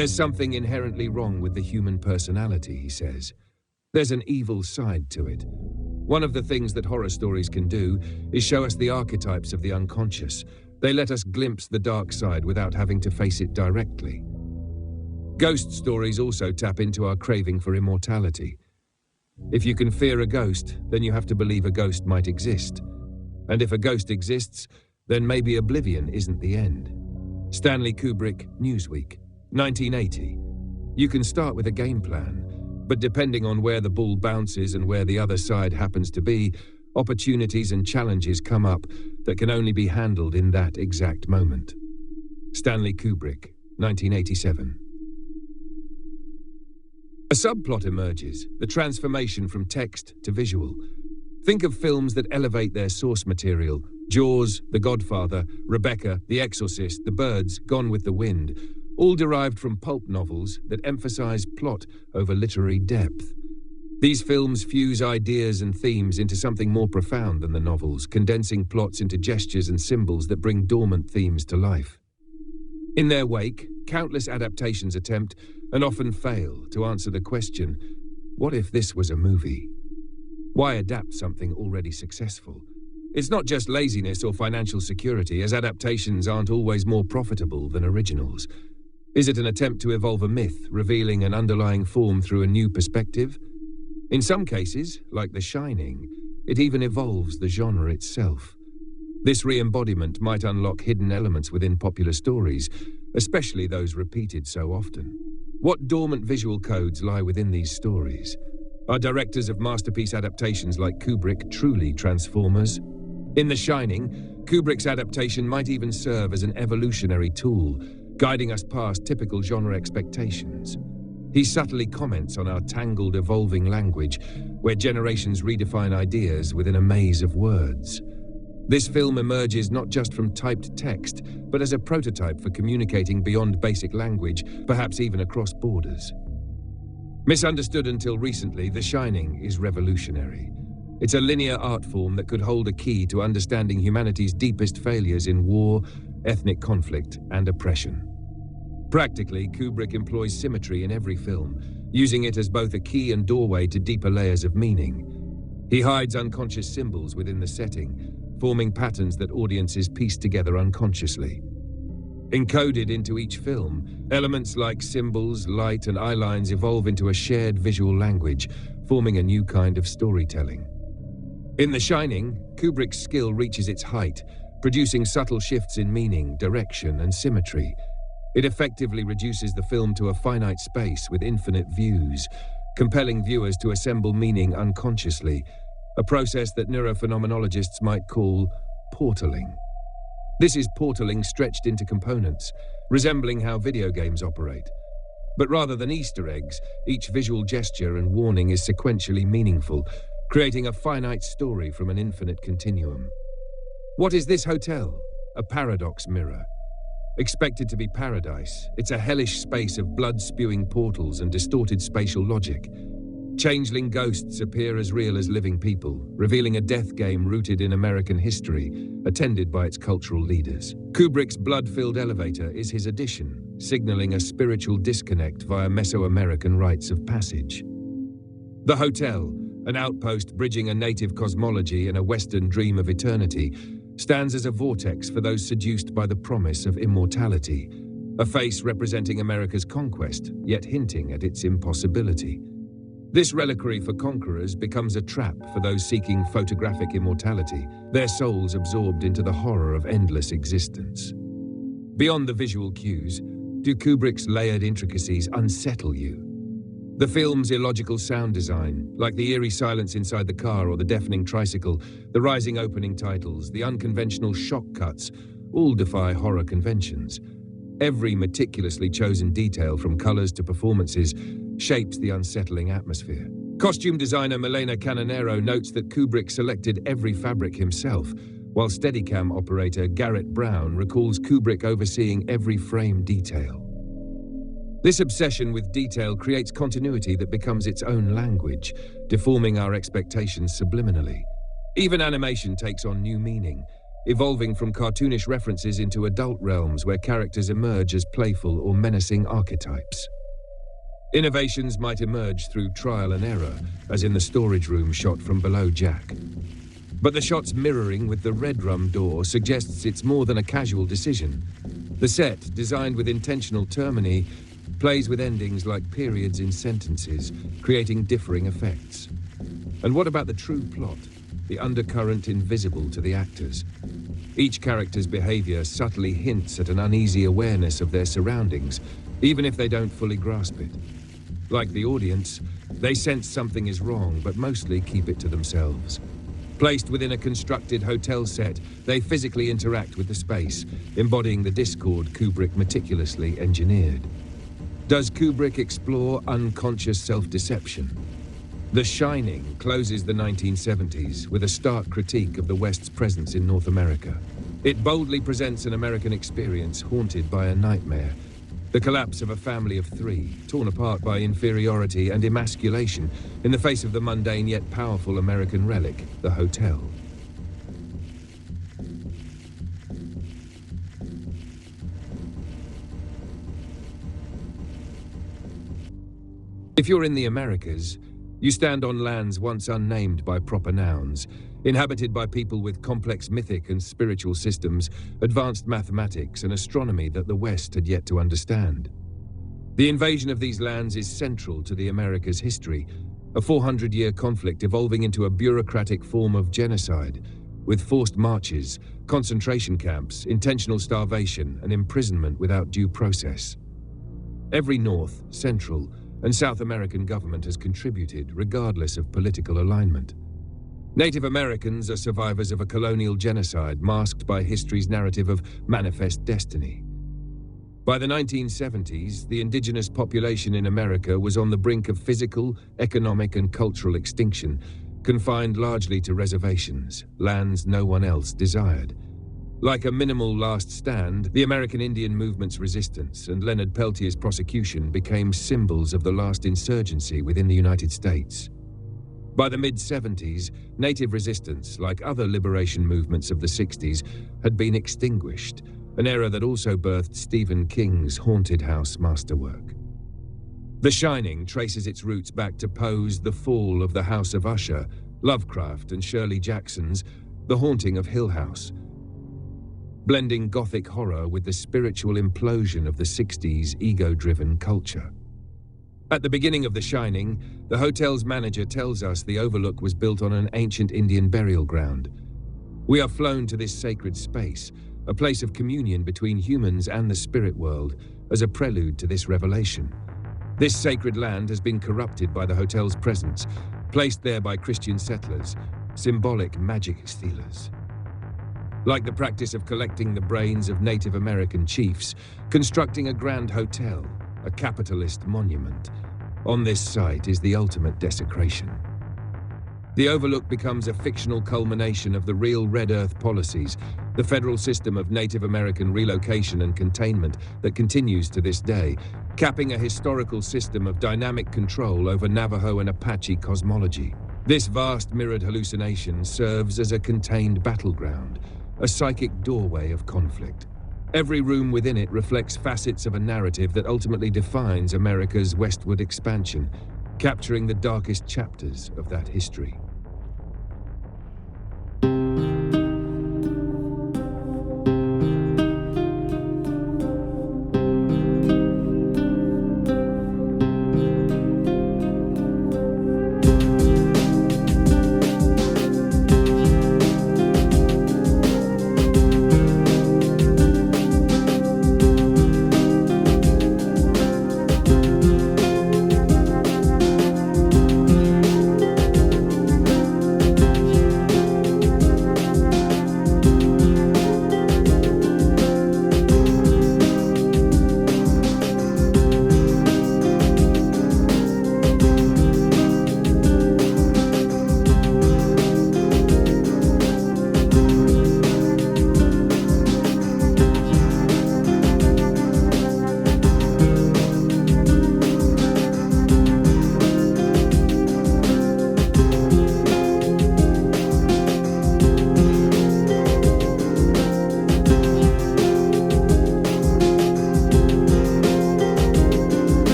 There's something inherently wrong with the human personality, he says. There's an evil side to it. One of the things that horror stories can do is show us the archetypes of the unconscious. They let us glimpse the dark side without having to face it directly. Ghost stories also tap into our craving for immortality. If you can fear a ghost, then you have to believe a ghost might exist. And if a ghost exists, then maybe oblivion isn't the end. Stanley Kubrick, Newsweek, 1980. You can start with a game plan, but depending on where the ball bounces and where the other side happens to be, opportunities and challenges come up that can only be handled in that exact moment. Stanley Kubrick, 1987. A subplot emerges, the transformation from text to visual. Think of films that elevate their source material: Jaws, The Godfather, Rebecca, The Exorcist, The Birds, Gone with the Wind, all derived from pulp novels that emphasize plot over literary depth. These films fuse ideas and themes into something more profound than the novels, condensing plots into gestures and symbols that bring dormant themes to life. In their wake, countless adaptations attempt, and often fail, to answer the question, what if this was a movie? Why adapt something already successful? It's not just laziness or financial security, as adaptations aren't always more profitable than originals. Is it an attempt to evolve a myth, revealing an underlying form through a new perspective? In some cases, like The Shining, it even evolves the genre itself. This re-embodiment might unlock hidden elements within popular stories, especially those repeated so often. What dormant visual codes lie within these stories? Are directors of masterpiece adaptations like Kubrick truly transformers? In The Shining, Kubrick's adaptation might even serve as an evolutionary tool, guiding us past typical genre expectations. He subtly comments on our tangled, evolving language, where generations redefine ideas within a maze of words. This film emerges not just from typed text, but as a prototype for communicating beyond basic language, perhaps even across borders. Misunderstood until recently, The Shining is revolutionary. It's a linear art form that could hold a key to understanding humanity's deepest failures in war, ethnic conflict, and oppression. Practically, Kubrick employs symmetry in every film, using it as both a key and doorway to deeper layers of meaning. He hides unconscious symbols within the setting, forming patterns that audiences piece together unconsciously. Encoded into each film, elements like symbols, light, and eye lines evolve into a shared visual language, forming a new kind of storytelling. In The Shining, Kubrick's skill reaches its height, producing subtle shifts in meaning, direction, and symmetry. It effectively reduces the film to a finite space with infinite views, compelling viewers to assemble meaning unconsciously, a process that neurophenomenologists might call portaling. This is portaling stretched into components, resembling how video games operate. But rather than Easter eggs, each visual gesture and warning is sequentially meaningful, creating a finite story from an infinite continuum. What is this hotel? A paradox mirror. Expected to be paradise, it's a hellish space of blood-spewing portals and distorted spatial logic. Changeling ghosts appear as real as living people, revealing a death game rooted in American history, attended by its cultural leaders. Kubrick's blood-filled elevator is his addition, signaling a spiritual disconnect via Mesoamerican rites of passage. The hotel, an outpost bridging a native cosmology and a Western dream of eternity, stands as a vortex for those seduced by the promise of immortality, a face representing America's conquest, yet hinting at its impossibility. This reliquary for conquerors becomes a trap for those seeking photographic immortality, their souls absorbed into the horror of endless existence. Beyond the visual cues, do Kubrick's layered intricacies unsettle you? The film's illogical sound design, like the eerie silence inside the car or the deafening tricycle, the rising opening titles, the unconventional shock cuts, all defy horror conventions. Every meticulously chosen detail, from colors to performances, shapes the unsettling atmosphere. Costume designer Milena Canonero notes that Kubrick selected every fabric himself, while Steadicam operator Garrett Brown recalls Kubrick overseeing every frame detail. This obsession with detail creates continuity that becomes its own language, deforming our expectations subliminally. Even animation takes on new meaning. evolving from cartoonish references into adult realms where characters emerge as playful or menacing archetypes. Innovations might emerge through trial and error, as in the storage room shot from below Jack. But the shot's mirroring with the red rum door suggests it's more than a casual decision. The set, designed with intentional termini, plays with endings like periods in sentences, creating differing effects. And what about the true plot, the undercurrent invisible to the actors? Each character's behavior subtly hints at an uneasy awareness of their surroundings, even if they don't fully grasp it. Like the audience, they sense something is wrong, but mostly keep it to themselves. Placed within a constructed hotel set, they physically interact with the space, embodying the discord Kubrick meticulously engineered. Does Kubrick explore unconscious self-deception? The Shining closes the 1970s with a stark critique of the West's presence in North America. It boldly presents an American experience haunted by a nightmare. The collapse of a family of three, torn apart by inferiority and emasculation in the face of the mundane yet powerful American relic, the hotel. If you're in the Americas, you stand on lands once unnamed by proper nouns, inhabited by people with complex mythic and spiritual systems, advanced mathematics and astronomy that the West had yet to understand. The invasion of these lands is central to the Americas' history, a 400-year conflict evolving into a bureaucratic form of genocide, with forced marches, concentration camps, intentional starvation, and imprisonment without due process. Every North, Central, and South American government has contributed, regardless of political alignment. Native Americans are survivors of a colonial genocide masked by history's narrative of manifest destiny. By the 1970s, the indigenous population in America was on the brink of physical, economic, and cultural extinction, confined largely to reservations, lands no one else desired. Like a minimal last stand, the American Indian movement's resistance and Leonard Peltier's prosecution became symbols of the last insurgency within the United States. By the mid-70s, native resistance, like other liberation movements of the 60s, had been extinguished, an era that also birthed Stephen King's haunted house masterwork. The Shining traces its roots back to Poe's The Fall of the House of Usher, Lovecraft and Shirley Jackson's The Haunting of Hill House, blending gothic horror with the spiritual implosion of the 60s ego-driven culture. At the beginning of The Shining, the hotel's manager tells us the Overlook was built on an ancient Indian burial ground. We are flown to this sacred space, a place of communion between humans and the spirit world, as a prelude to this revelation. This sacred land has been corrupted by the hotel's presence, placed there by Christian settlers, symbolic magic stealers. Like the practice of collecting the brains of Native American chiefs, constructing a grand hotel, a capitalist monument. On this site is the ultimate desecration. The Overlook becomes a fictional culmination of the real Red Earth policies, the federal system of Native American relocation and containment that continues to this day, capping a historical system of dynamic control over Navajo and Apache cosmology. This vast mirrored hallucination serves as a contained battleground, a psychic doorway of conflict. Every room within it reflects facets of a narrative that ultimately defines America's westward expansion, capturing the darkest chapters of that history.